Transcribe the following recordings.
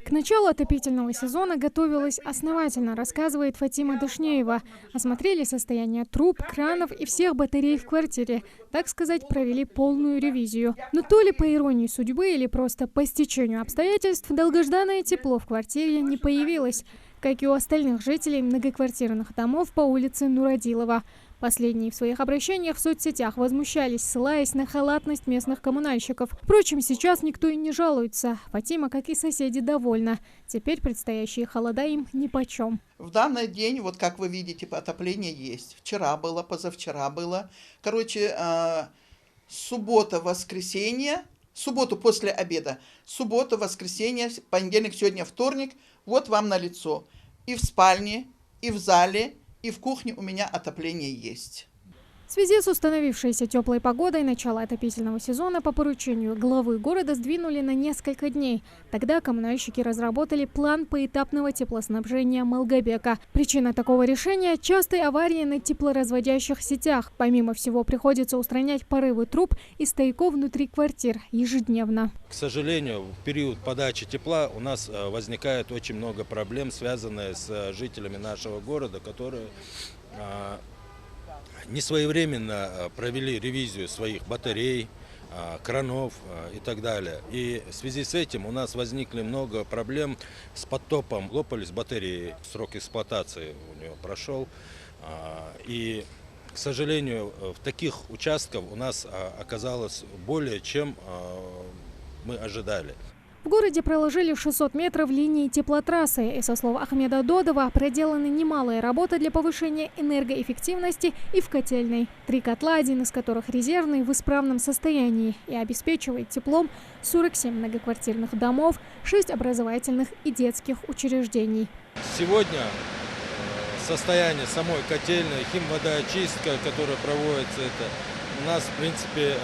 К началу отопительного сезона готовилась основательно, рассказывает Фатима Дышнеева. Осмотрели состояние труб, кранов и всех батарей в квартире. Так сказать, провели полную ревизию. Но то ли по иронии судьбы или просто по стечению обстоятельств, долгожданное тепло в квартире не появилось, как и у остальных жителей многоквартирных домов по улице Нурадилова. Последние в своих обращениях в соцсетях возмущались, ссылаясь на халатность местных коммунальщиков. Впрочем, сейчас никто и не жалуется. Фатима, как и соседи, довольна. Теперь предстоящие холода им нипочем. В данный день, вот как вы видите, отопление есть. Вчера было, позавчера было. Суббота, воскресенье, субботу после обеда, суббота, воскресенье, понедельник, сегодня вторник. Вот вам налицо. И в спальне, и в зале, и в кухне у меня отопление есть. В связи с установившейся теплой погодой начало отопительного сезона по поручению главы города сдвинули на несколько дней. Тогда коммунальщики разработали план поэтапного теплоснабжения Малгобека. Причина такого решения – частые аварии на теплоразводящих сетях. Помимо всего, приходится устранять порывы труб и стояков внутри квартир ежедневно. К сожалению, в период подачи тепла у нас возникает очень много проблем, связанных с жителями нашего города, которые несвоевременно провели ревизию своих батарей, кранов и так далее. И в связи с этим у нас возникли много проблем с подтопом. Лопались батареи, срок эксплуатации у нее прошел. И, к сожалению, в таких участках у нас оказалось более, чем мы ожидали. В городе проложили 600 метров линии теплотрассы. И, со слов Ахмеда Додова, проделаны немалые работы для повышения энергоэффективности и в котельной. 3 котла, один из которых резервный, в исправном состоянии и обеспечивает теплом 47 многоквартирных домов, 6 образовательных и детских учреждений. Сегодня состояние самой котельной, химводоочистка, которая проводится, у нас, в принципе,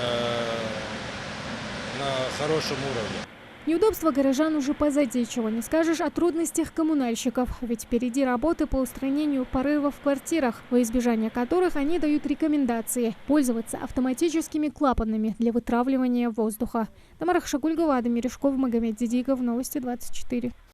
на хорошем уровне. Неудобства горожан уже позади, чего не скажешь о трудностях коммунальщиков. Ведь впереди работы по устранению порывов в квартирах, во избежание которых они дают рекомендации пользоваться автоматическими клапанами для вытравливания воздуха. Тамара Хашагульгова, Адам Мережков, Магомед Дидиков, Новости 24.